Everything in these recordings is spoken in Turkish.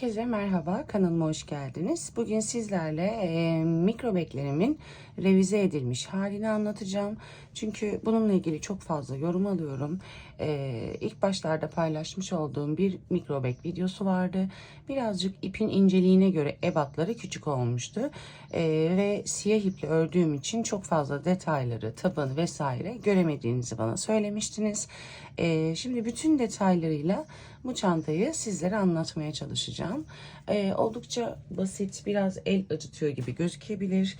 Herkese merhaba, kanalıma hoş geldiniz. Bugün sizlerle mikro beklerimin revize edilmiş halini anlatacağım. Çünkü bununla ilgili çok fazla yorum alıyorum. İlk başlarda paylaşmış olduğum bir mikro bek videosu vardı. Birazcık ipin inceliğine göre ebatları küçük olmuştu. Ve siyah iple ördüğüm için çok fazla detayları, tabanı vesaire göremediğinizi bana söylemiştiniz. Şimdi bütün detaylarıyla bu çantayı sizlere anlatmaya çalışacağım. Oldukça basit, biraz el acıtıyor gibi gözükebilir.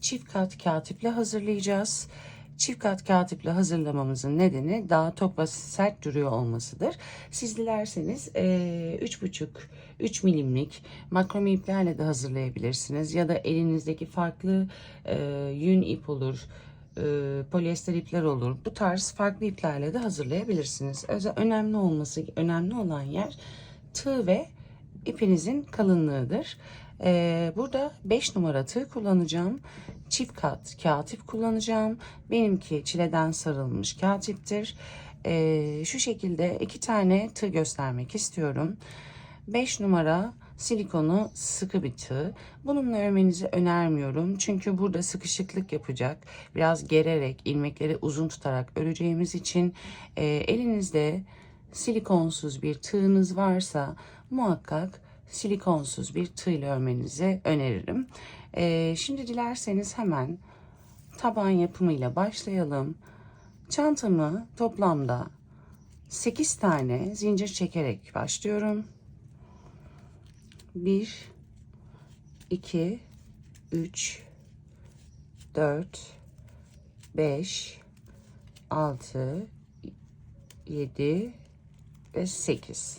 Çift kat katiple hazırlayacağız. Çift kat katiple hazırlamamızın nedeni daha tok ve sert duruyor olmasıdır. Siz dilerseniz 3,5-3 milimlik makrome iplerle de hazırlayabilirsiniz. Ya da elinizdeki farklı yün ip olur, polyester ipler olur. Bu tarz farklı iplerle de hazırlayabilirsiniz. Önemli olan yer tığ ve ipinizin kalınlığıdır. Burada 5 numara tığ kullanacağım. Çift kat katip kullanacağım. Benimki çileden sarılmış katiptir. Şu şekilde 2 tane tığ göstermek istiyorum. 5 numara silikonu sıkı bir tığ. Bununla örmenizi önermiyorum. Çünkü burada sıkışıklık yapacak. Biraz gererek, ilmekleri uzun tutarak öreceğimiz için elinizde silikonsuz bir tığınız varsa muhakkak silikonsuz bir tığ ile örmenizi öneririm. Şimdi dilerseniz hemen taban yapımıyla başlayalım. Çantamı toplamda 8 tane zincir çekerek başlıyorum. 1, 2, 3, 4, 5, 6, 7 ve 8.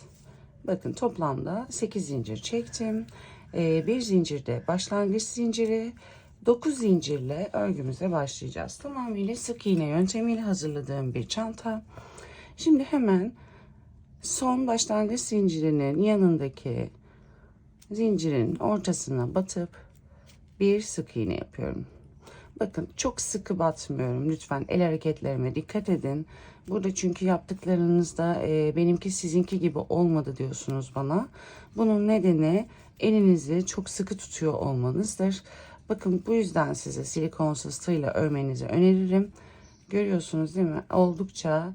Bakın toplamda 8 zincir çektim. Bir zincirde başlangıç zinciri, 9 zincirle örgümüze başlayacağız. Tamamıyla sık iğne yöntemiyle hazırladığım bir çanta. Şimdi hemen son başlangıç zincirinin yanındaki zincirin ortasına batıp bir sık iğne yapıyorum. Bakın çok sıkı batmıyorum. Lütfen el hareketlerime dikkat edin. Burada çünkü yaptıklarınızda benimki sizinki gibi olmadı diyorsunuz bana. Bunun nedeni elinizi çok sıkı tutuyor olmanızdır. Bakın bu yüzden size silikonsuz tığla örmenizi öneririm. Görüyorsunuz değil mi? Oldukça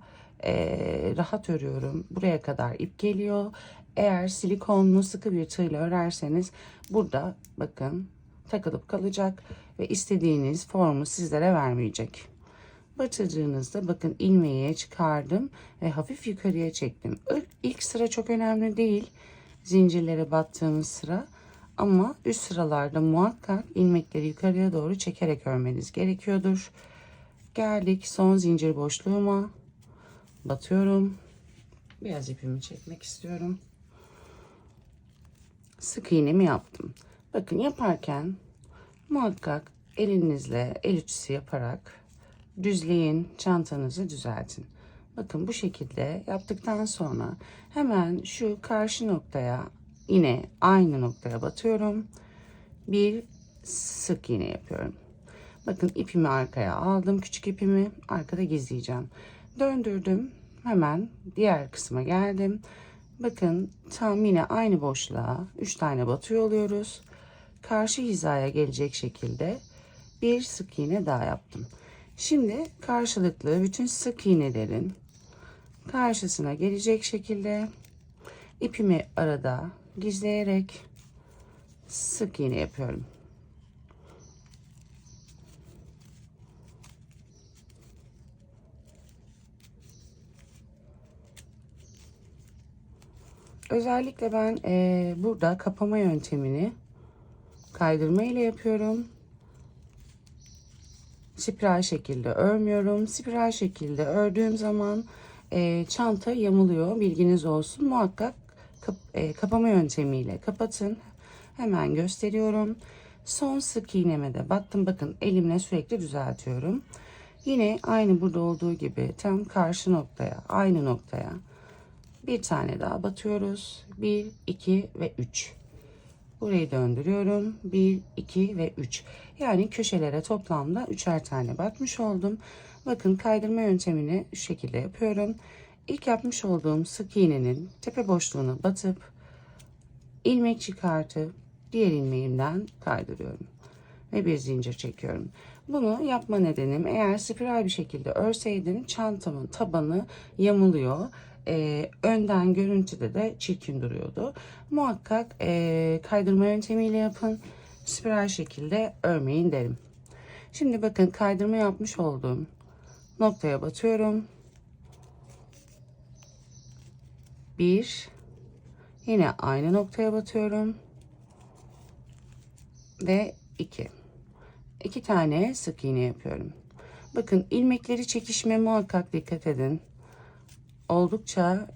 rahat örüyorum. Buraya kadar ip geliyor. Eğer silikonlu sıkı bir tığla örerseniz burada bakın takılıp kalacak ve istediğiniz formu sizlere vermeyecek. Batırdığınızda bakın ilmeği çıkardım ve hafif yukarıya çektim. İlk sıra çok önemli değil. Zincirlere battığımız sıra, ama üst sıralarda muhakkak ilmekleri yukarıya doğru çekerek örmeniz gerekiyordur. Geldik son zincir boşluğuma. Batıyorum. Biraz ipimi çekmek istiyorum. Sık iğnemi yaptım. Bakın yaparken muhakkak elinizle el ütüsü yaparak düzleyin, çantanızı düzeltin. Bakın bu şekilde yaptıktan sonra hemen şu karşı noktaya, yine aynı noktaya batıyorum. Bir sık iğne yapıyorum. Bakın ipimi arkaya aldım, küçük ipimi arkada gizleyeceğim. Döndürdüm, hemen diğer kısma geldim. Bakın tam yine aynı boşluğa 3 tane batıyor oluyoruz. Karşı hizaya gelecek şekilde bir sık iğne daha yaptım. Şimdi karşılıklı bütün sık iğnelerin karşısına gelecek şekilde ipimi arada gizleyerek sık iğne yapıyorum. Özellikle ben burada kapama yöntemini kaydırma ile yapıyorum. Spiral şekilde örmüyorum. Spiral şekilde ördüğüm zaman çanta yamuluyor. Bilginiz olsun. Muhakkak kapama yöntemiyle kapatın. Hemen gösteriyorum. Son sık iğneme de battım. Bakın elimle sürekli düzeltiyorum. Yine aynı burada olduğu gibi tam karşı noktaya, aynı noktaya bir tane daha batıyoruz. 1, 2 ve 3. Burayı döndürüyorum. 1, 2 ve 3. Yani köşelere toplamda 3'er tane batmış oldum. Bakın kaydırma yöntemini şu şekilde yapıyorum. İlk yapmış olduğum sık iğnenin tepe boşluğuna batıp ilmek çıkartıp diğer ilmeğimden kaydırıyorum ve bir zincir çekiyorum. Bunu yapma nedenim, eğer spiral bir şekilde örseydim çantamın tabanı yamuluyor. Önden görüntüde de çirkin duruyordu. Muhakkak kaydırma yöntemiyle yapın. Spiral şekilde örmeyin derim. Şimdi bakın, kaydırma yapmış olduğum noktaya batıyorum. Bir, yine aynı noktaya batıyorum ve iki tane sık iğne yapıyorum. Bakın, ilmekleri çekişime muhakkak dikkat edin. Oldukça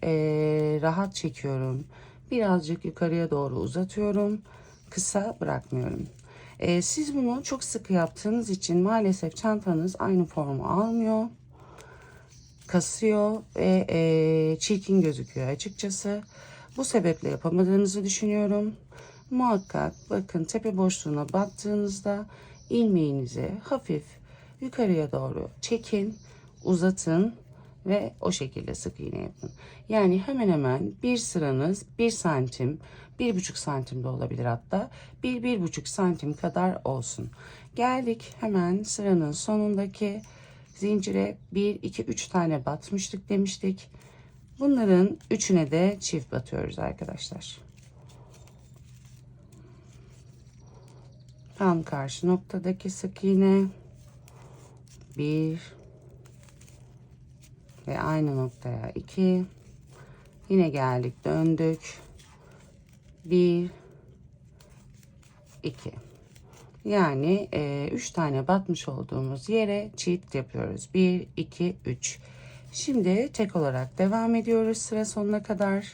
rahat çekiyorum. Birazcık yukarıya doğru uzatıyorum. Kısa bırakmıyorum. Siz bunu çok sıkı yaptığınız için maalesef çantanız aynı formu almıyor. Kasıyor ve çirkin gözüküyor açıkçası. Bu sebeple yapamadığınızı düşünüyorum. Muhakkak bakın, tepe boşluğuna battığınızda ilmeğinizi hafif yukarıya doğru çekin, uzatın ve o şekilde sık iğne yapın. Yani hemen hemen bir sıranız 1 santim, 1,5 santim de olabilir, hatta 1-1,5 santim kadar olsun. Geldik hemen sıranın sonundaki zincire. 1, 2, 3 tane batmıştık demiştik. Bunların üçüne de çift batıyoruz arkadaşlar. Tam karşı noktadaki sık iğne, 1 ve aynı noktaya 2. Yine geldik, döndük, 1, 2. Yani 3 tane batmış olduğumuz yere çift yapıyoruz. 1, 2, 3. Şimdi tek olarak devam ediyoruz sıra sonuna kadar.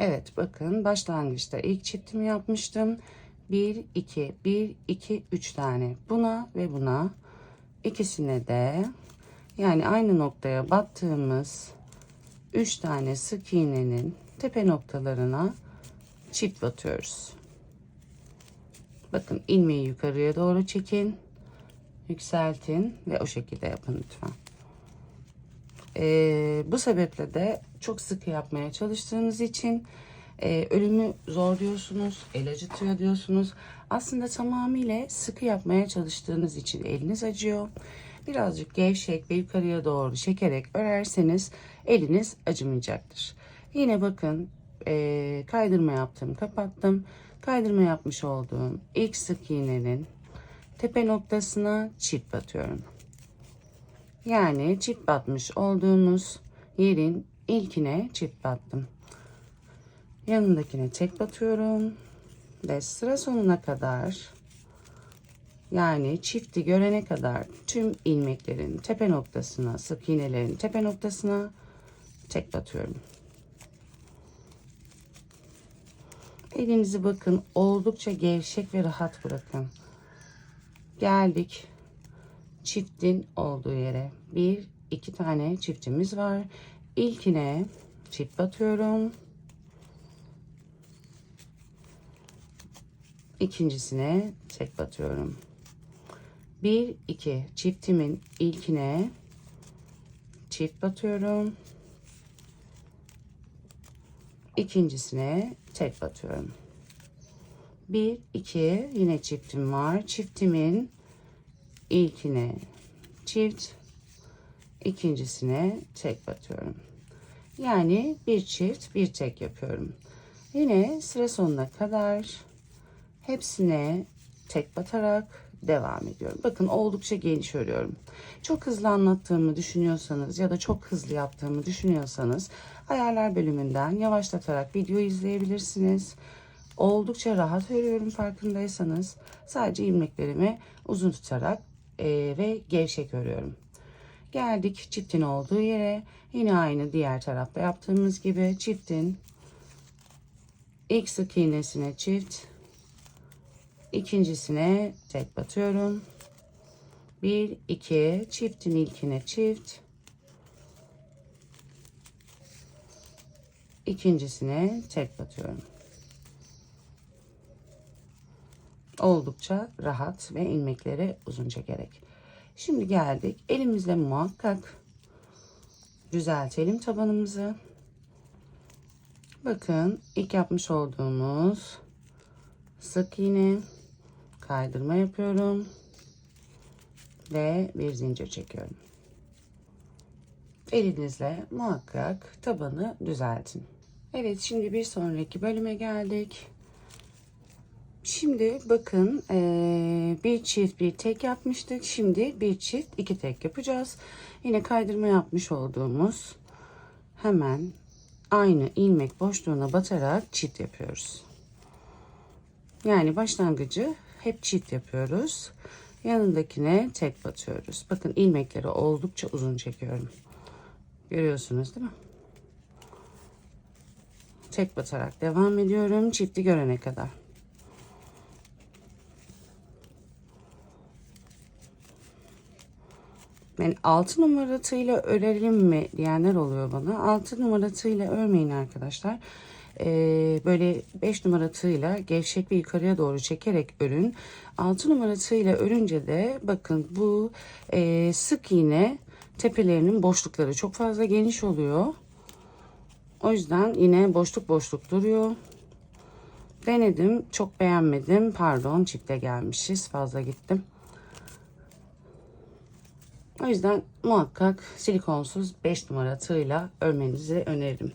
Evet, bakın, başlangıçta ilk çiftimi yapmıştım. 1, 2, 1, 2, 3 tane. Buna ve buna. İkisine de, yani aynı noktaya battığımız 3 tane sık iğnenin tepe noktalarına çift batıyoruz. Bakın, ilmeği yukarıya doğru çekin, yükseltin ve o şekilde yapın lütfen. Bu sebeple de çok sıkı yapmaya çalıştığınız için ölümü zor diyorsunuz, el acıtıyor diyorsunuz. Aslında tamamıyla sıkı yapmaya çalıştığınız için eliniz acıyor. Birazcık gevşek ve yukarıya doğru çekerek örerseniz eliniz acımayacaktır. Yine bakın, kaydırma yaptım, kapattım. Kaydırma yapmış olduğum ilk sık iğnenin tepe noktasına çift batıyorum. Yani çift batmış olduğumuz yerin ilkine çift battım. Yanındakine tek batıyorum ve sıra sonuna kadar, yani çifti görene kadar tüm ilmeklerin tepe noktasına, sık iğnelerin tepe noktasına tek batıyorum. Elinizi bakın oldukça gevşek ve rahat bırakın. Geldik çiftin olduğu yere. 1, 2 tane çiftimiz var. İlkine çift batıyorum. İkincisine tek batıyorum. 1, 2 çiftimin ilkine çift batıyorum. İkincisine tek batıyorum. 1, 2 yine çiftim var. Çiftimin ilkine çift, ikincisine tek batıyorum. Yani bir çift bir tek yapıyorum. Yine sıra sonuna kadar hepsine tek batarak devam ediyorum. Bakın, oldukça geniş örüyorum. Çok hızlı anlattığımı düşünüyorsanız ya da çok hızlı yaptığımı düşünüyorsanız ayarlar bölümünden yavaşlatarak videoyu izleyebilirsiniz. Oldukça rahat örüyorum farkındaysanız. Sadece ilmeklerimi uzun tutarak ve gevşek örüyorum. Geldik çiftin olduğu yere. Yine aynı diğer tarafta yaptığımız gibi çiftin ilk sık iğnesine çift, ikincisine tek batıyorum. 1, 2 çiftin ilkine çift, ikincisine tek batıyorum. Oldukça rahat ve ilmekleri uzun çekerek. Şimdi geldik. Elimizle muhakkak düzeltelim tabanımızı. Bakın ilk yapmış olduğumuz sık iğne, kaydırma yapıyorum ve bir zincir çekiyorum. Elinizle muhakkak tabanı düzeltin. Evet, şimdi bir sonraki bölüme geldik. Şimdi bakın bir çift bir tek yapmıştık. Şimdi bir çift iki tek yapacağız. Yine kaydırma yapmış olduğumuz hemen aynı ilmek boşluğuna batarak çift yapıyoruz. Yani başlangıcı hep çift yapıyoruz. Yanındakine tek batıyoruz. Bakın ilmekleri oldukça uzun çekiyorum. Görüyorsunuz değil mi? Tek batarak devam ediyorum çifti görene kadar. Ben 6 numara tığla örelim mi diyenler oluyor bana. 6 numara tığla örmeyin arkadaşlar. Böyle 5 numara tığla gevşek bir yukarıya doğru çekerek örün. 6 numara tığla örünce de bakın bu sık iğne tepelerinin boşlukları çok fazla geniş oluyor. O yüzden yine boşluk duruyor. Denedim, çok beğenmedim. Pardon, çifte gelmişiz, fazla gittim. O yüzden muhakkak silikonsuz 5 numara tığla örmenizi öneririm.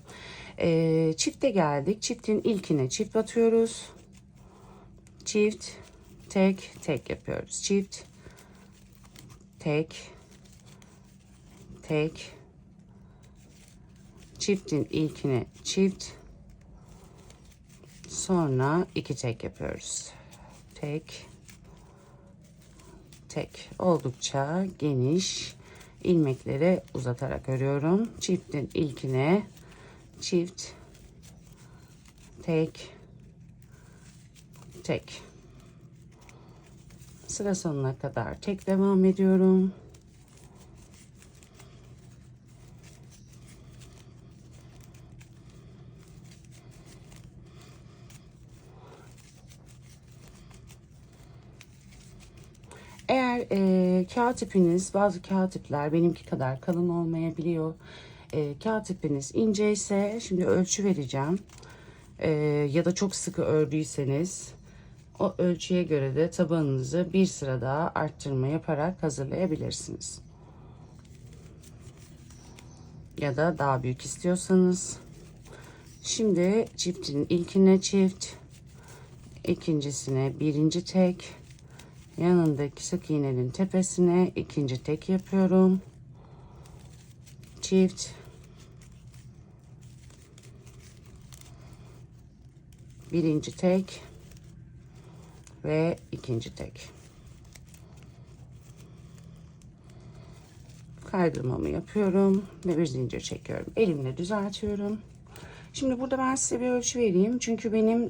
Çifte geldik. Çiftin ilkine çift batıyoruz. Çift, tek yapıyoruz. Çift, tek, çiftin ilkine çift, sonra iki tek yapıyoruz. Tek, oldukça geniş ilmekleri uzatarak örüyorum. Çiftin ilkine çift, tek, sıra sonuna kadar tek devam ediyorum. Eğer kağıt ipiniz, bazı kağıt ipler benimki kadar kalın olmayabiliyor. Kağıt ipiniz ince ise şimdi ölçü vereceğim. Ya da çok sıkı ördüyseniz o ölçüye göre de tabanınızı bir sıra daha arttırma yaparak hazırlayabilirsiniz. Ya da daha büyük istiyorsanız. Şimdi çiftin ilkine çift, ikincisine birinci tek, yanındaki sık iğnenin tepesine ikinci tek yapıyorum. Çift, birinci tek ve ikinci tek. Kaydırmamı yapıyorum ve bir zincir çekiyorum. Elimle düzeltiyorum. Şimdi burada ben size bir ölçü vereyim. Çünkü benim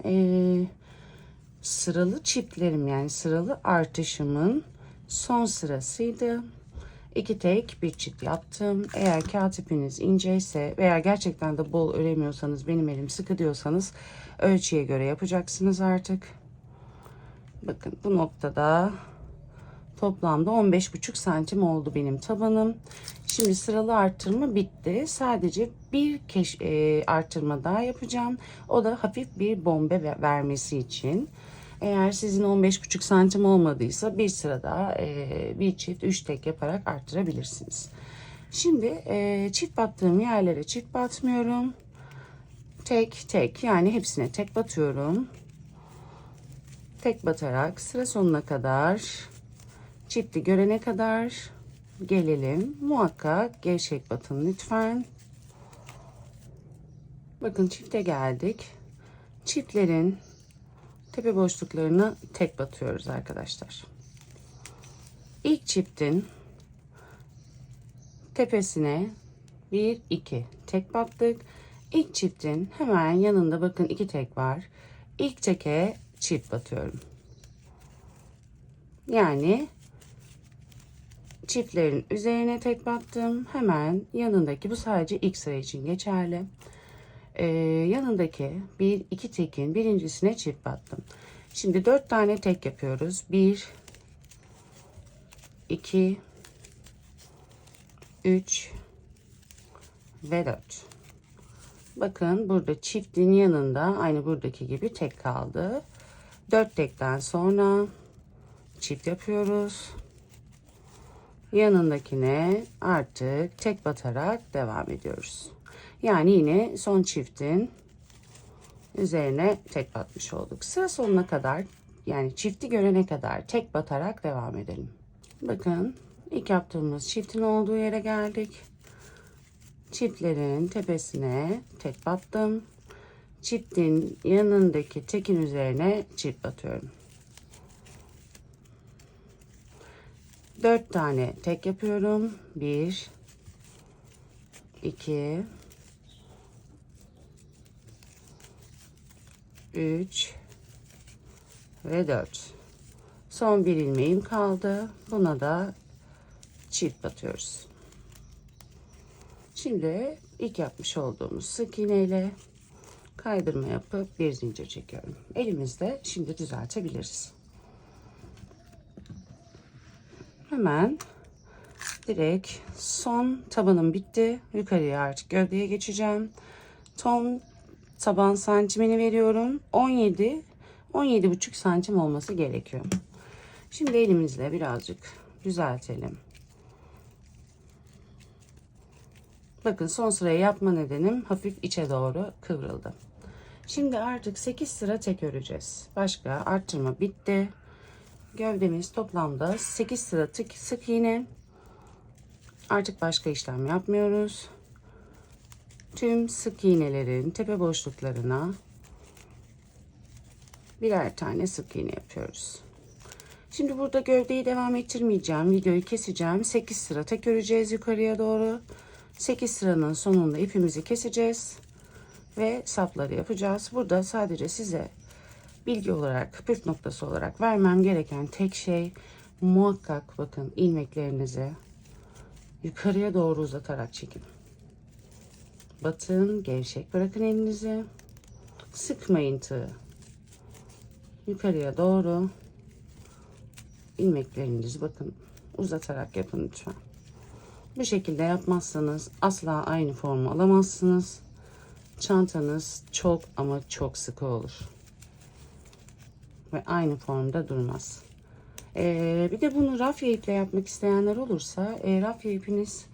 sıralı çiftlerim, yani sıralı artışımın son sırasıydı. İki tek bir çift yaptım. Eğer kağıt ipiniz ince ise veya gerçekten de bol öremiyorsanız, benim elim sıkı diyorsanız ölçüye göre yapacaksınız artık. Bakın bu noktada toplamda 15,5 santim oldu benim tabanım. Şimdi sıralı arttırma bitti. Sadece bir arttırma daha yapacağım. O da hafif bir bombe vermesi için. Eğer sizin 15,5 santim olmadıysa bir sıra daha bir çift 3 tek yaparak arttırabilirsiniz. Şimdi çift battığım yerlere çift batmıyorum. Tek yani hepsine tek batıyorum. Tek batarak sıra sonuna kadar, çifti görene kadar gelelim. Muhakkak gevşek batın lütfen. Bakın çifte geldik. Çiftlerin tepe boşluklarına tek batıyoruz arkadaşlar. İlk çiftin tepesine 1 2 tek battık. İlk çiftin hemen yanında bakın 2 tek var. İlk teke çift batıyorum. Yani çiftlerin üzerine tek battım. Hemen yanındaki, bu sadece ilk sıra için geçerli. Yanındaki bir iki tekin birincisine çift battım. Şimdi 4 tane tek yapıyoruz. 1, 2, 3 ve 4. Bakın burada çiftin yanında aynı buradaki gibi tek kaldı. 4 tekten sonra çift yapıyoruz. Yanındakine artık tek batarak devam ediyoruz. Yani yine son çiftin üzerine tek batmış olduk. Sıra sonuna kadar, yani çifti görene kadar tek batarak devam edelim. Bakın ilk yaptığımız çiftin olduğu yere geldik. Çiftlerin tepesine tek battım. Çiftin yanındaki tekin üzerine çift batıyorum. 4 tane tek yapıyorum. 1, 2, 3 ve 4. Son bir ilmeğim kaldı. Buna da çift batıyoruz. Şimdi ilk yapmış olduğumuz sık iğne ile kaydırma yapıp bir zincir çekiyorum. Elimizde şimdi düzeltebiliriz. Hemen direkt son tabanım bitti. Yukarıya artık gövdeye geçeceğim. Son taban santimini veriyorum. 17,5 santim olması gerekiyor. Şimdi elimizle birazcık düzeltelim. Bakın son sırayı yapma nedenim hafif içe doğru kıvrıldı. Şimdi artık 8 sıra tek öreceğiz. Başka arttırma bitti. Gövdemiz toplamda 8 sıra sık iğne. Artık başka işlem yapmıyoruz. Tüm sık iğnelerin tepe boşluklarına birer tane sık iğne yapıyoruz. Şimdi burada gövdeyi devam ettirmeyeceğim. Videoyu keseceğim. 8 sıra tek öreceğiz yukarıya doğru. 8 sıranın sonunda ipimizi keseceğiz ve sapları yapacağız. Burada sadece size bilgi olarak, püf noktası olarak vermem gereken tek şey, muhakkak bakın ilmeklerinizi yukarıya doğru uzatarak çekin. Batın, gevşek bırakın elinizi. Sıkmayın tığı. Yukarıya doğru ilmeklerinizi bakın uzatarak yapın lütfen. Bu şekilde yapmazsanız asla aynı formu alamazsınız. Çantanız çok ama çok sıkı olur. Ve aynı formda durmaz. Bir de bunu rafya iple yapmak isteyenler olursa rafya ipiniz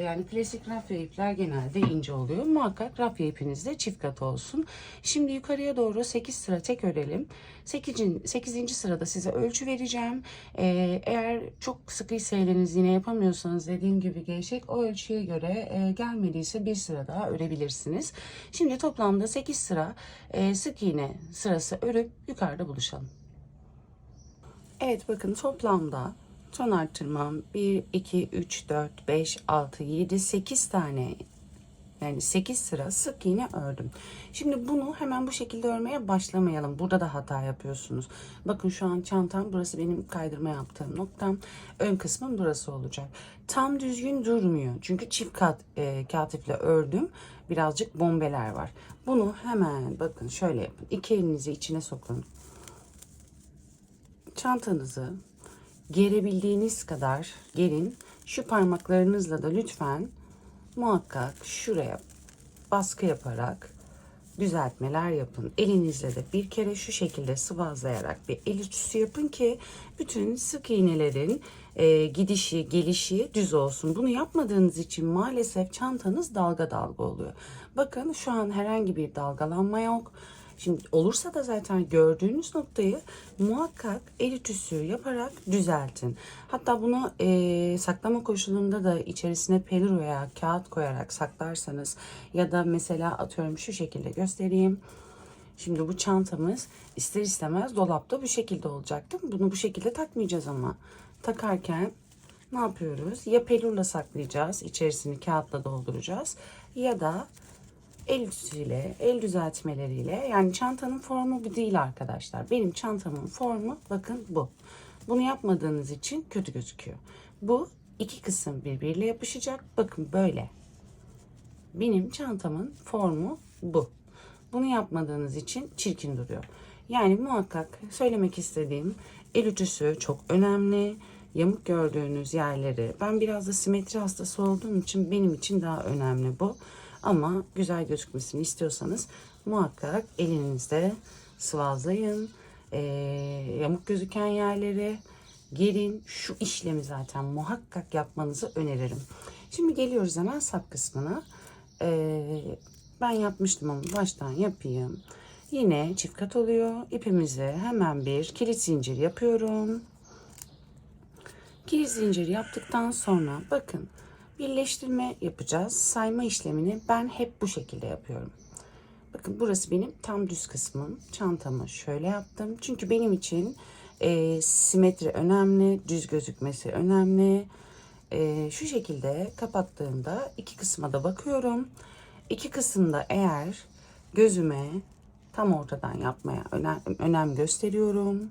yani klasik rafya ipler genelde ince oluyor. Muhakkak rafya ipiniz de çift kat olsun. Şimdi yukarıya doğru 8 sıra tek örelim. 8. sırada size ölçü vereceğim. Eğer çok sıkıysa eliniz yine yapamıyorsanız dediğim gibi gevşek o ölçüye göre gelmediyse bir sıra daha örebilirsiniz. Şimdi toplamda 8 sıra sık iğne sırası örüp yukarıda buluşalım. Evet bakın toplamda son arttırmam 1, 2, 3, 4, 5, 6, 7, 8 tane yani 8 sıra sık iğne ördüm. Şimdi bunu hemen bu şekilde örmeye başlamayalım. Burada da hata yapıyorsunuz. Bakın şu an çantam burası benim kaydırma yaptığım noktam. Ön kısmım burası olacak. Tam düzgün durmuyor. Çünkü çift kat kağıt iple ördüm. Birazcık bombeler var. Bunu hemen bakın şöyle yapın. İki elinizi içine sokun. Çantanızı gerebildiğiniz kadar gerin. Şu parmaklarınızla da lütfen muhakkak şuraya baskı yaparak düzeltmeler yapın. Elinizle de bir kere şu şekilde sıvazlayarak bir el ütüsü yapın ki bütün sık iğnelerin gidişi gelişi düz olsun. Bunu yapmadığınız için maalesef çantanız dalga dalga oluyor. Bakın şu an herhangi bir dalgalanma yok. Şimdi olursa da zaten gördüğünüz noktayı muhakkak el ütüsü yaparak düzeltin. Hatta bunu saklama koşulunda da içerisine pelur veya kağıt koyarak saklarsanız ya da mesela atıyorum şu şekilde göstereyim. Şimdi bu çantamız ister istemez dolapta bu şekilde olacaktı. Bunu bu şekilde takmayacağız ama takarken ne yapıyoruz? Ya pelurla saklayacağız, içerisini kağıtla dolduracağız ya da el ütüsüyle, el düzeltmeleriyle. Yani çantanın formu bu değil arkadaşlar. Benim çantamın formu bakın bu. Bunu yapmadığınız için kötü gözüküyor. Bu iki kısım birbiriyle yapışacak. Bakın böyle. benim çantamın formu bu. Bunu yapmadığınız için çirkin duruyor. Yani muhakkak söylemek istediğim, el ütüsü çok önemli. Yamuk gördüğünüz yerleri, ben biraz da simetri hastası olduğum için benim için daha önemli bu. Ama güzel gözükmesini istiyorsanız muhakkak elinizde sıvazlayın. Yamuk gözüken yerleri gerin. Şu işlemi zaten muhakkak yapmanızı öneririm. Şimdi geliyoruz hemen sap kısmına. Ben yapmıştım ama baştan yapayım. Yine çift kat oluyor. İpimizi hemen bir kilit zincir yapıyorum. Kilit zincir yaptıktan sonra bakın birleştirme yapacağız. Sayma işlemini ben hep bu şekilde yapıyorum. Bakın burası benim tam düz kısmım. Çantamı şöyle yaptım. Çünkü benim için simetri önemli. Düz gözükmesi önemli. Şu şekilde kapattığımda iki kısma da bakıyorum. İki kısımda eğer gözüme tam ortadan yapmaya önem gösteriyorum.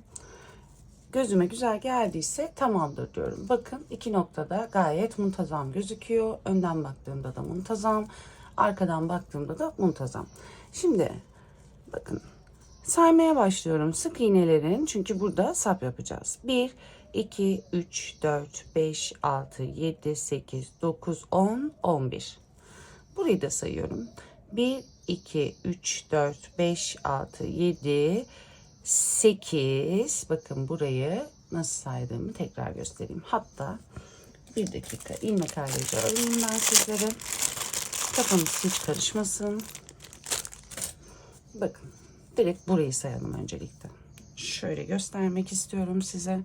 Gözüme güzel geldiyse tamamdır diyorum. Bakın iki noktada gayet muntazam gözüküyor. Önden baktığımda da muntazam. Arkadan baktığımda da muntazam. Şimdi bakın saymaya başlıyorum sık iğnelerin. Çünkü burada sap yapacağız. 1, 2, 3, 4, 5, 6, 7, 8, 9, 10, 11. Burayı da sayıyorum. 1, 2, 3, 4, 5, 6, 7, 8. Bakın burayı nasıl saydığımı tekrar göstereyim. Hatta bir dakika ilmek ayrıca alayım ben sizlere. Kafamız hiç karışmasın. Bakın direkt burayı sayalım öncelikle. Şöyle göstermek istiyorum size.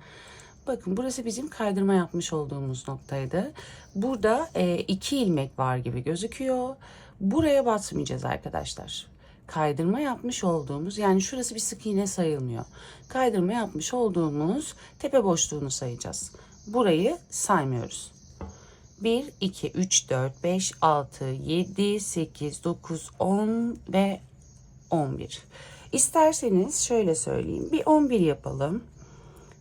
Bakın burası bizim kaydırma yapmış olduğumuz noktaydı. Burada 2 ilmek var gibi gözüküyor. Buraya batmayacağız arkadaşlar. Kaydırma yapmış olduğumuz, yani şurası bir sık iğne sayılmıyor. Kaydırma yapmış olduğumuz tepe boşluğunu sayacağız. Burayı saymıyoruz. 1, 2, 3, 4, 5, 6, 7, 8, 9, 10 ve 11. İsterseniz şöyle söyleyeyim. Bir 11 yapalım.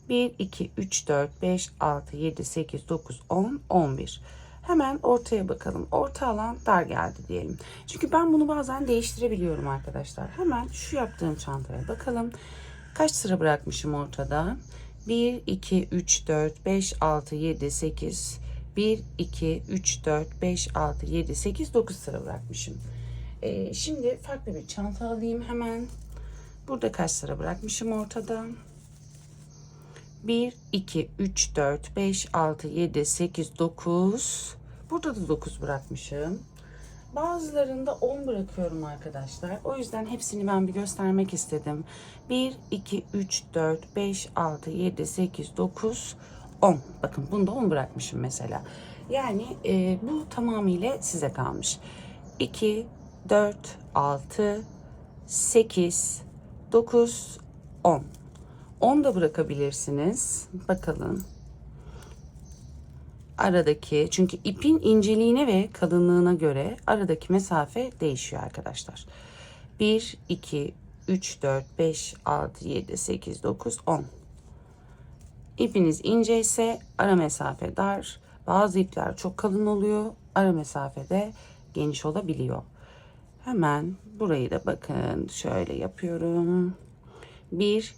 1, 2, 3, 4, 5, 6, 7, 8, 9, 10, 11. Hemen ortaya bakalım. Orta alan dar geldi diyelim. Çünkü ben bunu bazen değiştirebiliyorum arkadaşlar. Hemen şu yaptığım çantaya bakalım. Kaç sıra bırakmışım ortada? 1, 2, 3, 4, 5, 6, 7, 8. 1, 2, 3, 4, 5, 6, 7, 8, 9 sıra bırakmışım. Şimdi farklı bir çanta alayım hemen. Burada kaç sıra bırakmışım ortada? 1, 2, 3, 4, 5, 6, 7, 8, 9. Burada da 9 bırakmışım. Bazılarında 10 bırakıyorum arkadaşlar. O yüzden hepsini ben bir göstermek istedim. 1, 2, 3, 4, 5, 6, 7, 8, 9, 10. Bakın bunda 10 bırakmışım mesela. Yani bu tamamıyla size kalmış. 2, 4, 6, 8, 9, 10. 10 da bırakabilirsiniz. Bakalım. Aradaki, çünkü ipin inceliğine ve kalınlığına göre aradaki mesafe değişiyor arkadaşlar. 1, 2, 3, 4, 5, 6, 7, 8, 9, 10. İpiniz ince ise ara mesafe dar. Bazı ipler çok kalın oluyor. Ara mesafede geniş olabiliyor. Hemen burayı da bakın şöyle yapıyorum. 1,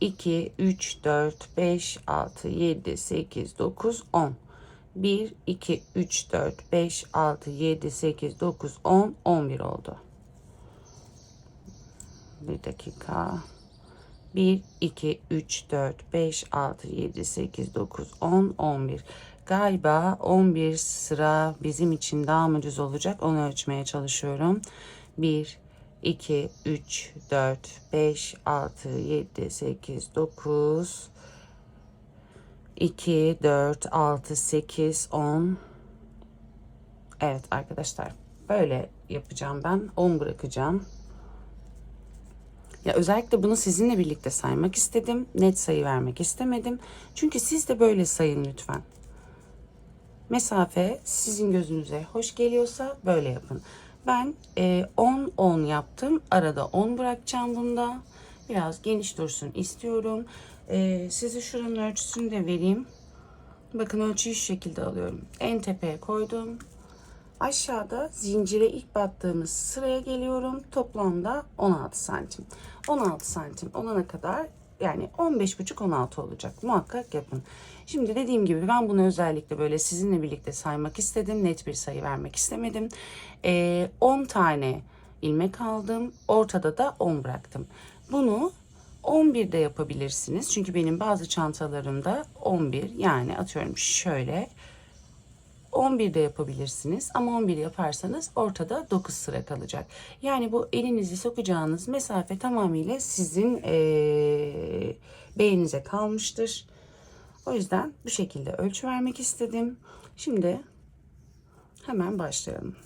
2, 3, 4, 5, 6, 7, 8, 9, 10. 1, 2, 3, 4, 5, 6, 7, 8, 9, 10, 11 oldu. Bir dakika. 1, 2, 3, 4, 5, 6, 7, 8, 9, 10, 11. Galiba 11 sıra bizim için daha mı düz olacak? Onu ölçmeye çalışıyorum. 1, 2, 3, 4, 5, 6, 7, 8, 9, 2, 4, 6, 8, 10. Evet arkadaşlar, böyle yapacağım ben. 10 bırakacağım. Ya özellikle bunu sizinle birlikte saymak istedim. Net sayı vermek istemedim. Çünkü siz de böyle sayın lütfen. Mesafe sizin gözünüze hoş geliyorsa böyle yapın. Ben 10 yaptım. Arada 10 bırakacağım bunda. Biraz geniş dursun istiyorum. Size şuranın ölçüsünü de vereyim. Bakın ölçüyü şu şekilde alıyorum. En tepeye koydum. Aşağıda zincire ilk battığımız sıraya geliyorum. Toplamda 16 santim. 16 santim olana kadar, yani 15,5-16 olacak. Muhakkak yapın. Şimdi dediğim gibi ben bunu özellikle böyle sizinle birlikte saymak istedim. Net bir sayı vermek istemedim. 10 tane ilmek aldım. Ortada da 10 bıraktım. Bunu 11'de yapabilirsiniz. Çünkü benim bazı çantalarımda 11, yani atıyorum şöyle 11'de yapabilirsiniz. Ama 11 yaparsanız ortada 9 sıra kalacak. Yani bu elinizi sokacağınız mesafe tamamıyla sizin beğeninize kalmıştır. O yüzden bu şekilde ölçü vermek istedim. Şimdi hemen başlayalım.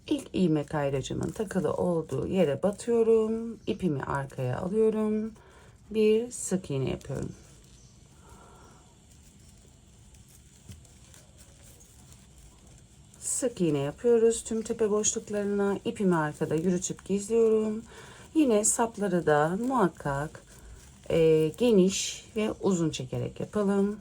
İlk ilmek ayracımın takılı olduğu yere batıyorum. İpimi arkaya alıyorum. Bir sık iğne yapıyorum. Sık iğne yapıyoruz tüm tepe boşluklarına. İpimi arkada yürütüp gizliyorum. Yine sapları da muhakkak geniş ve uzun çekerek yapalım.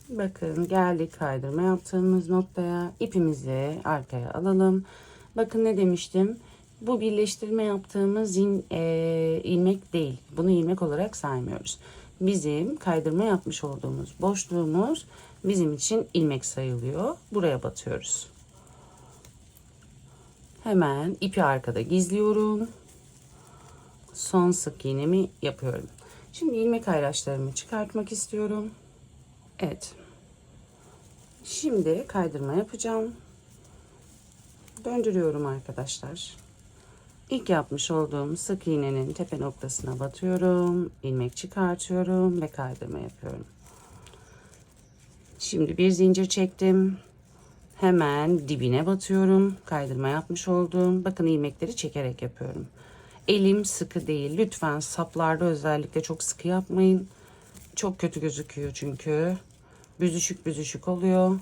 Bakın geldik kaydırma yaptığımız noktaya. İpimizi arkaya alalım. Bakın ne demiştim? Bu birleştirme yaptığımız ilmek değil. Bunu ilmek olarak saymıyoruz. Bizim kaydırma yapmış olduğumuz boşluğumuz bizim için ilmek sayılıyor. Buraya batıyoruz. Hemen ipi arkada gizliyorum. Son sık iğnemi yapıyorum. Şimdi ilmek ayraçlarımı çıkartmak istiyorum. Evet. Şimdi kaydırma yapacağım. Döndürüyorum arkadaşlar. İlk yapmış olduğum sık iğnenin tepe noktasına batıyorum. İlmek çıkartıyorum ve kaydırma yapıyorum. Şimdi bir zincir çektim. Hemen dibine batıyorum. Kaydırma yapmış olduğum. Bakın ilmekleri çekerek yapıyorum. Elim sıkı değil. Lütfen saplarda özellikle çok sıkı yapmayın. Çok kötü gözüküyor çünkü. Büzüşük büzüşük oluyor.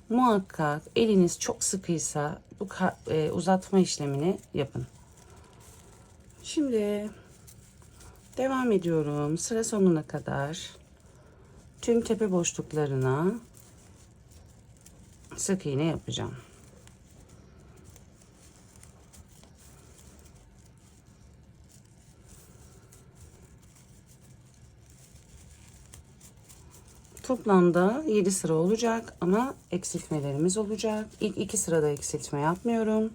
Muhakkak eliniz çok sıkıysa bu uzatma işlemini yapın. Şimdi devam ediyorum. Sıra sonuna kadar tüm tepe boşluklarına sık iğne yapacağım. Toplamda 7 sıra olacak ama eksiltmelerimiz olacak. İlk 2 sırada eksiltme yapmıyorum.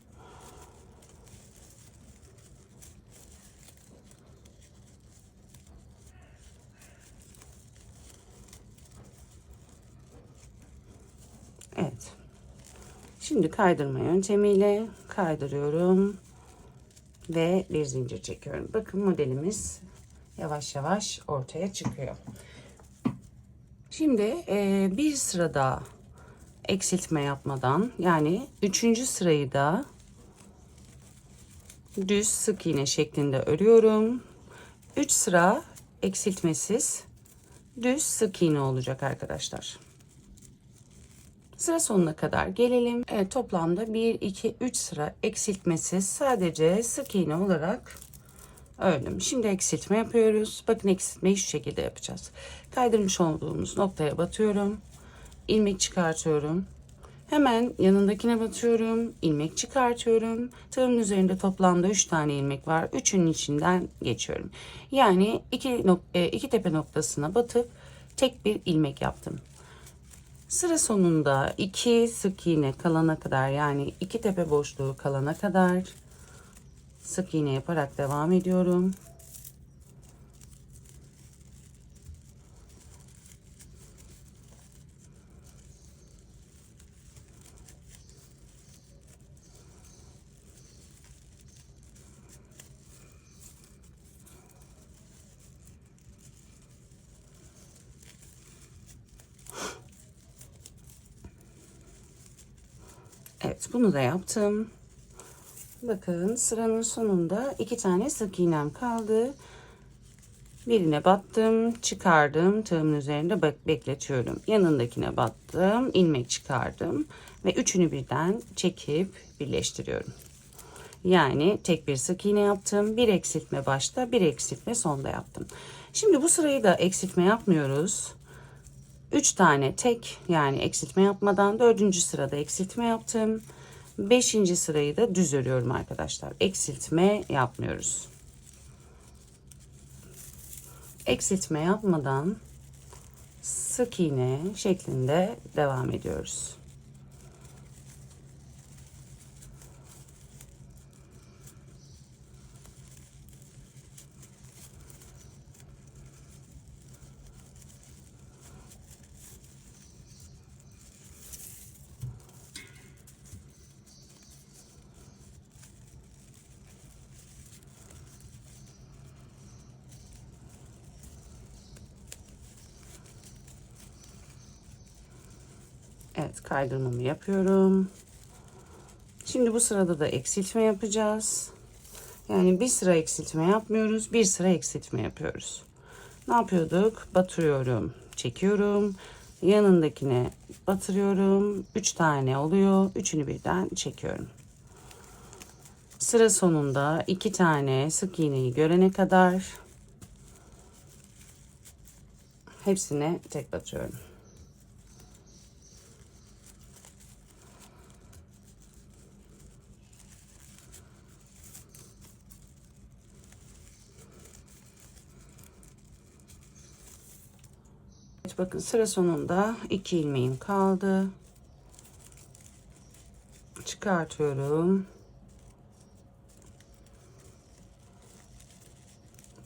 Evet. Şimdi kaydırma yöntemiyle kaydırıyorum ve bir zincir çekiyorum. Bakın modelimiz yavaş yavaş ortaya çıkıyor. Şimdi bir sırada eksiltme yapmadan, yani 3. sırayı da düz sık iğne şeklinde örüyorum. 3 sıra eksiltmesiz düz sık iğne olacak arkadaşlar. Sıra sonuna kadar gelelim. Evet, toplamda 1, 2, 3 sıra eksiltmesiz sadece sık iğne olarak ördüm. Şimdi eksiltme yapıyoruz. Bakın eksiltmeyi şu şekilde yapacağız. Kaydırmış olduğumuz noktaya batıyorum. İlmek çıkartıyorum. Hemen yanındakine batıyorum. İlmek çıkartıyorum. Tığımın üzerinde toplamda 3 tane ilmek var. Üçünün içinden geçiyorum. Yani iki tepe noktasına batıp tek bir ilmek yaptım. Sıra sonunda 2 sık iğne kalana kadar, yani 2 tepe boşluğu kalana kadar sık iğne yaparak devam ediyorum. Evet, bunu da yaptım. Bakın sıranın sonunda 2 tane sık iğnem kaldı. Birine battım, çıkardım, tığımın üzerinde bekletiyorum. Yanındakine battım, ilmek çıkardım ve üçünü birden çekip birleştiriyorum. Yani tek bir sık iğne yaptım. Bir eksiltme başta, bir eksiltme sonda yaptım. Şimdi bu sırayı da eksiltme yapmıyoruz. 3 tane tek, yani eksiltme yapmadan 4. sırada eksiltme yaptım. 5. sırayı da düz örüyorum arkadaşlar. Eksiltme yapmıyoruz. Eksiltme yapmadan sık iğne şeklinde devam ediyoruz. Evet, kaydırmamı yapıyorum. Şimdi bu sırada da eksiltme yapacağız. Yani bir sıra eksiltme yapmıyoruz, bir sıra eksiltme yapıyoruz. Ne yapıyorduk? Batırıyorum, çekiyorum. Yanındakine batırıyorum. 3 tane oluyor. Üçünü birden çekiyorum. Sıra sonunda 2 tane sık iğneyi görene kadar hepsine tek batıyorum. Bakın sıra sonunda 2 ilmeğim kaldı. Çıkartıyorum.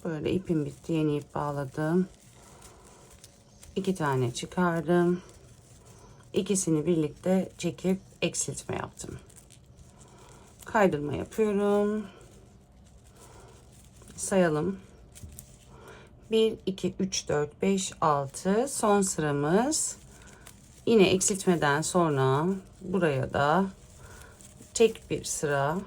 Böyle ipim bitti. Yeni ip bağladım. 2 tane çıkardım. İkisini birlikte çekip eksiltme yaptım. Kaydırma yapıyorum. Sayalım. 1, 2, 3, 4, 5, 6. Son sıramız. Yine eksiltmeden sonra buraya da tek bir sıra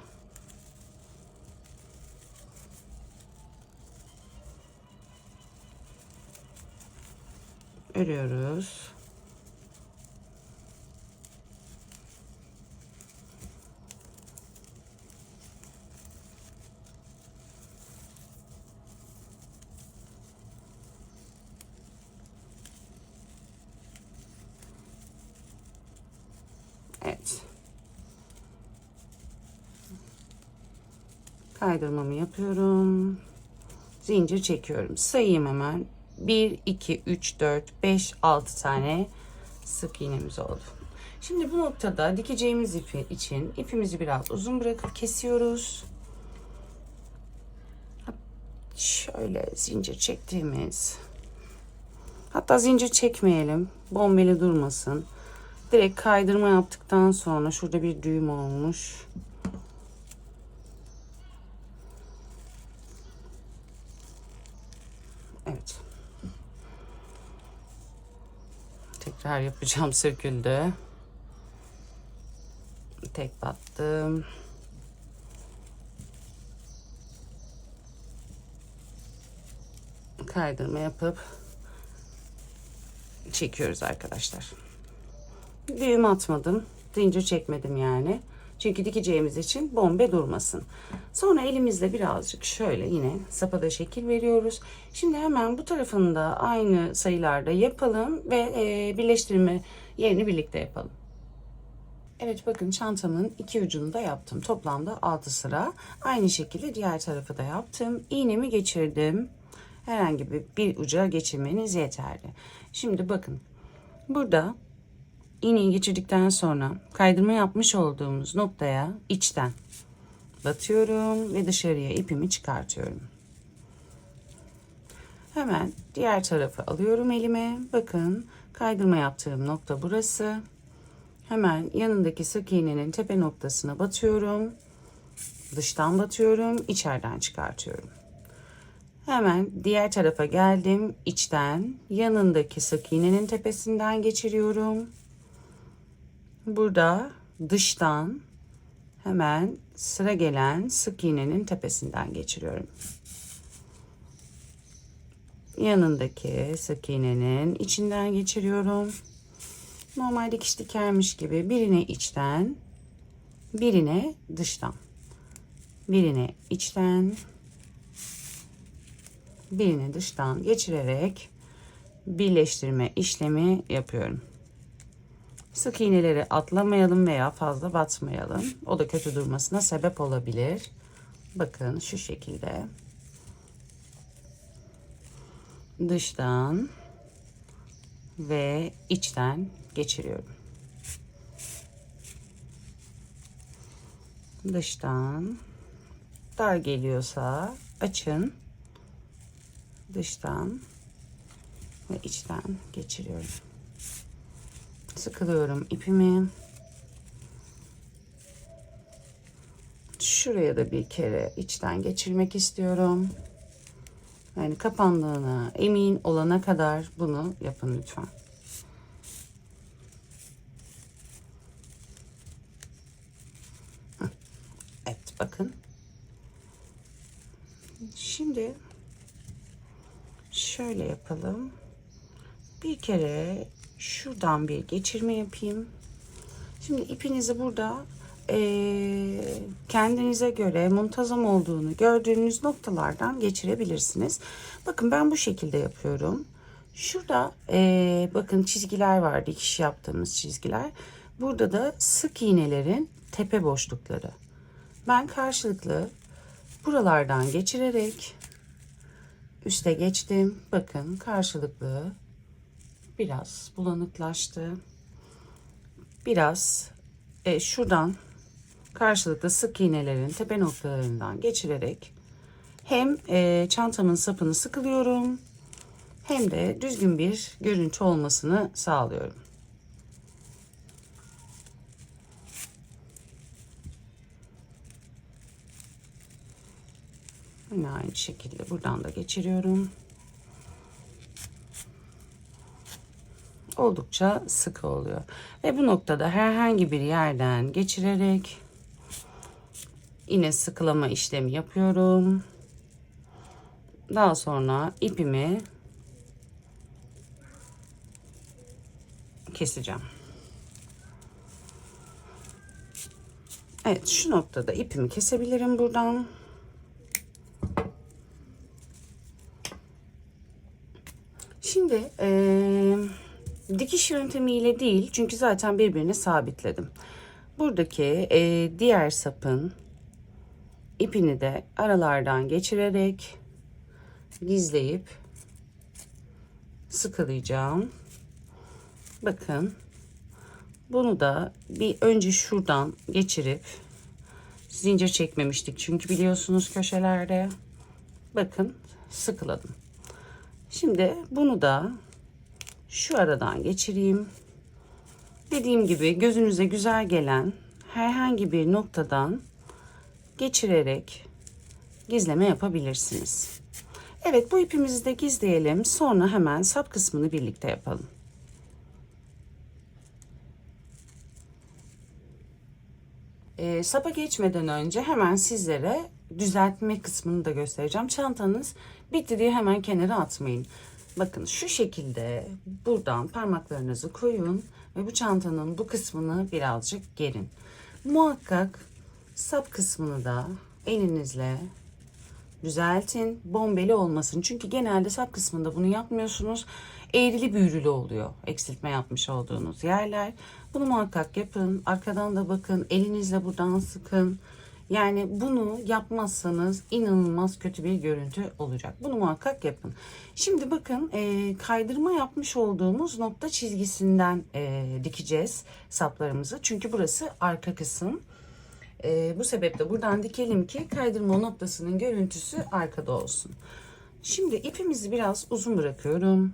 örüyoruz. Evet. Kaydırmamı yapıyorum. Zincir çekiyorum. Sayayım hemen. 1, 2, 3, 4, 5, 6 tane sık iğnemiz oldu. Şimdi bu noktada dikeceğimiz ipi için ipimizi biraz uzun bırakıp kesiyoruz. Şöyle zincir çektiğimiz, hatta zincir çekmeyelim, bombeli durmasın. Direkt kaydırma yaptıktan sonra şurada bir düğüm olmuş. Evet. Tekrar yapacağım, söküldü. Tek battım. Kaydırma yapıp çekiyoruz arkadaşlar. Düğüm atmadım. Zincir çekmedim yani. Çünkü dikeceğimiz için bombe durmasın. Sonra elimizle birazcık şöyle yine sapada şekil veriyoruz. Şimdi hemen bu tarafını da aynı sayılarda yapalım ve birleştirme yerini birlikte yapalım. Evet, bakın çantamın iki ucunu da yaptım. Toplamda 6 sıra. Aynı şekilde diğer tarafı da yaptım. İğnemi geçirdim. Herhangi bir uca geçirmeniz yeterli. Şimdi bakın. Burada iğneyi geçirdikten sonra kaydırma yapmış olduğumuz noktaya içten batıyorum ve dışarıya ipimi çıkartıyorum. Hemen diğer tarafı alıyorum elime. Bakın, kaydırma yaptığım nokta burası. Hemen yanındaki sık iğnenin tepe noktasına batıyorum. Dıştan batıyorum, içeriden çıkartıyorum. Hemen diğer tarafa geldim. İçten yanındaki sık iğnenin tepesinden geçiriyorum. Burada dıştan hemen sıra gelen sık iğnenin tepesinden geçiriyorum. Yanındaki sık iğnenin içinden geçiriyorum. Normal dikiş dikermiş gibi birine içten, birine dıştan. birini içten, birini dıştan geçirerek birleştirme işlemi yapıyorum. Sık iğneleri atlamayalım veya fazla batmayalım. O da kötü durmasına sebep olabilir. Bakın şu şekilde. Dıştan ve içten geçiriyorum. Dıştan dar geliyorsa açın. Dıştan ve içten geçiriyorum. Sıkılıyorum ipimi. Şuraya da bir kere içten geçirmek istiyorum. Yani kapandığına emin olana kadar bunu yapın lütfen. Evet, bakın. Şimdi şöyle yapalım. Bir kere şuradan bir geçirme yapayım. Şimdi ipinizi burada kendinize göre muntazam olduğunu gördüğünüz noktalardan geçirebilirsiniz. Bakın ben bu şekilde yapıyorum. Şurada bakın çizgiler var, dikiş yaptığımız çizgiler. Burada da sık iğnelerin tepe boşlukları. Ben karşılıklı buralardan geçirerek üste geçtim. Bakın karşılıklı biraz bulanıklaştı. Biraz şuradan karşılıklı sık iğnelerin tepe noktalarından geçirerek hem çantamın sapını sıkılıyorum hem de düzgün bir görüntü olmasını sağlıyorum. Yine aynı şekilde buradan da geçiriyorum. Oldukça sıkı oluyor. Ve bu noktada herhangi bir yerden geçirerek yine sıkılama işlemi yapıyorum. Daha sonra ipimi keseceğim. Evet, şu noktada ipimi kesebilirim buradan. Şimdi dikiş yöntemiyle değil, çünkü zaten birbirine sabitledim. Buradaki diğer sapın ipini de aralardan geçirerek gizleyip sıkılayacağım. Bakın bunu da bir önce şuradan geçirip zincir çekmemiştik çünkü biliyorsunuz köşelerde. Bakın sıkıladım. Şimdi bunu da şu aradan geçireyim. Dediğim gibi gözünüze güzel gelen herhangi bir noktadan geçirerek gizleme yapabilirsiniz. Evet, bu ipimizi de gizleyelim. Sonra hemen sap kısmını birlikte yapalım. Sapa geçmeden önce hemen sizlere düzeltme kısmını da göstereceğim. Çantanız bitti diye hemen kenara atmayın. Bakın şu şekilde buradan parmaklarınızı koyun ve bu çantanın bu kısmını birazcık gerin. Muhakkak sap kısmını da elinizle düzeltin, bombeli olmasın. Çünkü genelde sap kısmında bunu yapmıyorsunuz. Eğrili büğrülü oluyor eksiltme yapmış olduğunuz yerler. Bunu muhakkak yapın. Arkadan da bakın. Elinizle buradan sıkın. Yani bunu yapmazsanız inanılmaz kötü bir görüntü olacak. Bunu muhakkak yapın. Şimdi bakın kaydırma yapmış olduğumuz nokta çizgisinden dikeceğiz saplarımızı. Çünkü burası arka kısım. Bu sebeple buradan dikelim ki kaydırma noktasının görüntüsü arkada olsun. Şimdi ipimizi biraz uzun bırakıyorum.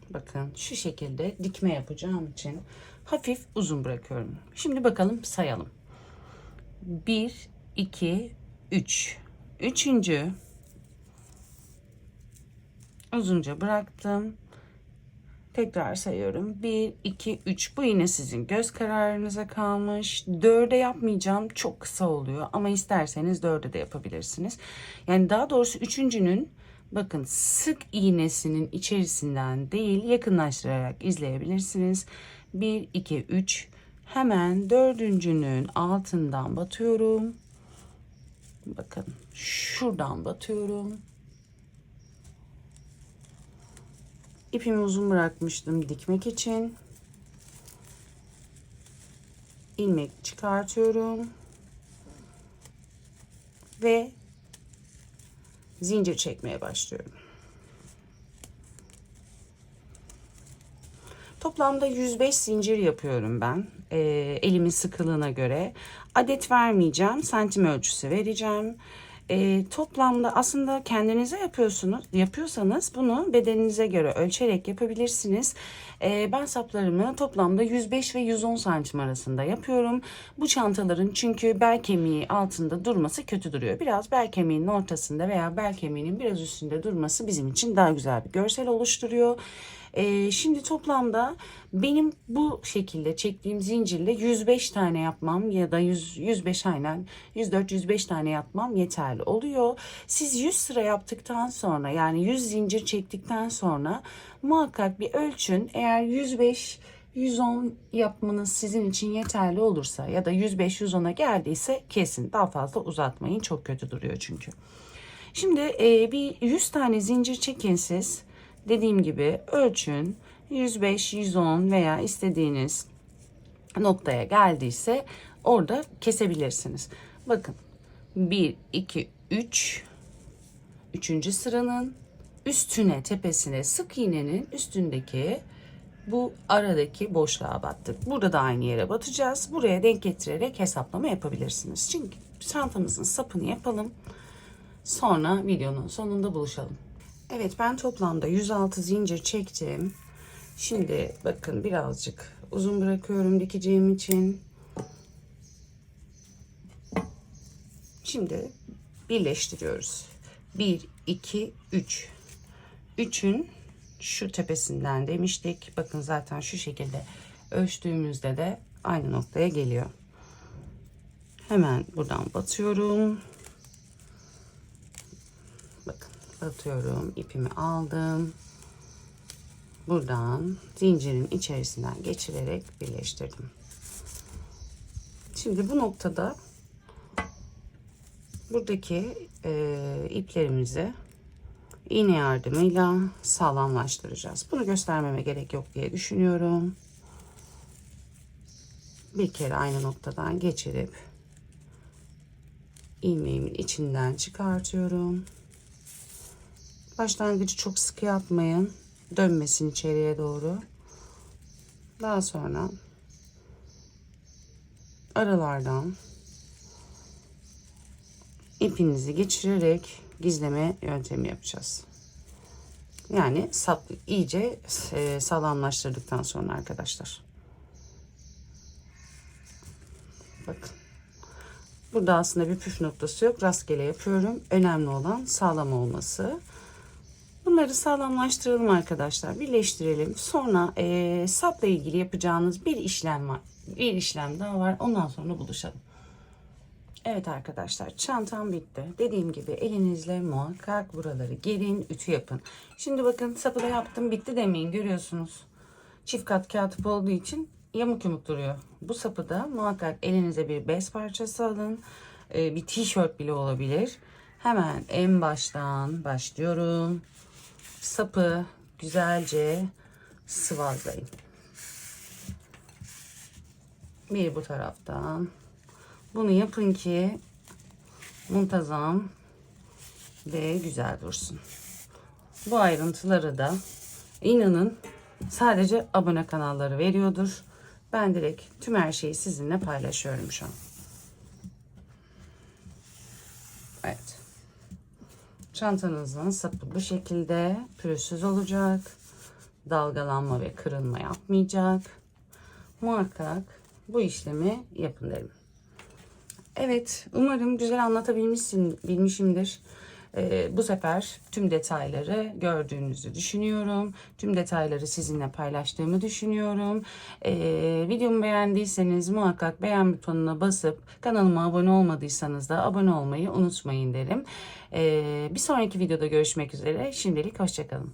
Bakın şu şekilde dikme yapacağım için hafif uzun bırakıyorum. Şimdi bakalım sayalım. 1, 2, 3. Üçüncü uzunca bıraktım. Tekrar sayıyorum. 1, 2, 3. Bu yine sizin göz kararınıza kalmış. 4'e yapmayacağım. Çok kısa oluyor. Ama isterseniz 4'e de yapabilirsiniz. Yani daha doğrusu üçüncünün bakın sık iğnesinin içerisinden değil yakınlaştırarak izleyebilirsiniz. 1, 2, 3. Hemen dördüncünün altından batıyorum. Bakın şuradan batıyorum. İpimi uzun bırakmıştım dikmek için. İlmek çıkartıyorum. Ve zincir çekmeye başlıyorum. Toplamda 105 zincir yapıyorum ben. Elimin sıkılığına göre. Adet vermeyeceğim. Santim ölçüsü vereceğim. Toplamda aslında kendinize yapıyorsanız bunu bedeninize göre ölçerek yapabilirsiniz. Ben saplarımı toplamda 105 ve 110 santim arasında yapıyorum. Bu çantaların çünkü bel kemiği altında durması kötü duruyor. Biraz bel kemiğinin ortasında veya bel kemiğinin biraz üstünde durması bizim için daha güzel bir görsel oluşturuyor. Şimdi toplamda benim bu şekilde çektiğim zincirle 105 tane yapmam ya da 105 aynen 104-105 tane yapmam yeterli oluyor. Siz 100 sıra yaptıktan sonra yani 100 zincir çektikten sonra muhakkak bir ölçün. Eğer 105-110 yapmanız sizin için yeterli olursa ya da 105-110'a geldiyse kesin daha fazla uzatmayın. Çok kötü duruyor çünkü. Şimdi bir 100 tane zincir çekin siz. Dediğim gibi ölçün 105, 110 veya istediğiniz noktaya geldiyse orada kesebilirsiniz. Bakın 1, 2, 3. Üçüncü sıranın üstüne tepesine sık iğnenin üstündeki bu aradaki boşluğa battık. Burada da aynı yere batacağız. Buraya denk getirerek hesaplama yapabilirsiniz. Çünkü çantamızın sapını yapalım. Sonra videonun sonunda buluşalım. Evet ben toplamda 106 zincir çektim. Şimdi bakın birazcık uzun bırakıyorum dikeceğim için. Şimdi birleştiriyoruz. 1, 2, 3. 3'ün şu tepesinden demiştik. Bakın zaten şu şekilde ölçtüğümüzde de aynı noktaya geliyor. Hemen buradan batıyorum. Bakın batıyorum. İpimi aldım. Buradan zincirin içerisinden geçirerek birleştirdim. Şimdi bu noktada buradaki iplerimizi iğne yardımıyla sağlamlaştıracağız. Bunu göstermeme gerek yok diye düşünüyorum. Bir kere aynı noktadan geçirip ilmeğimin içinden çıkartıyorum. Başlangıcı çok sıkı yapmayın. Dönmesin içeriye doğru. Daha sonra aralardan ipinizi geçirerek gizleme yöntemi yapacağız. Yani iyice sağlamlaştırdıktan sonra arkadaşlar. Bakın. Burada aslında bir püf noktası yok. Rastgele yapıyorum. Önemli olan sağlam olması. Bunları sağlamlaştıralım arkadaşlar. Birleştirelim. Sonra sapla ilgili yapacağınız bir işlem var. Bir işlem daha var. Ondan sonra buluşalım. Evet arkadaşlar çantam bitti. Dediğim gibi elinizle muhakkak buraları gerin, ütü yapın. Şimdi bakın sapı da yaptım bitti demeyin, görüyorsunuz. Çift kat kağıt olduğu için yamuk yumuk duruyor. Bu sapı da muhakkak elinize bir bez parçası alın. Bir tişört bile olabilir. Hemen en baştan başlıyorum. Sapı güzelce sıvazlayın. Bir bu taraftan. Bunu yapın ki muntazam ve güzel dursun. Bu ayrıntıları da inanın sadece abone kanalları veriyordur. Ben direkt tüm her şeyi sizinle paylaşıyorum şu an. Evet. Çantanızın sapı bu şekilde pürüzsüz olacak. Dalgalanma ve kırılma yapmayacak. Muhakkak bu işlemi yapın derim. Evet, umarım güzel anlatabilmişimdir. Bu sefer tüm detayları gördüğünüzü düşünüyorum. Tüm detayları sizinle paylaştığımı düşünüyorum. Videomu beğendiyseniz muhakkak beğen butonuna basıp kanalıma abone olmadıysanız da abone olmayı unutmayın derim. Bir sonraki videoda görüşmek üzere. Şimdilik hoşça kalın.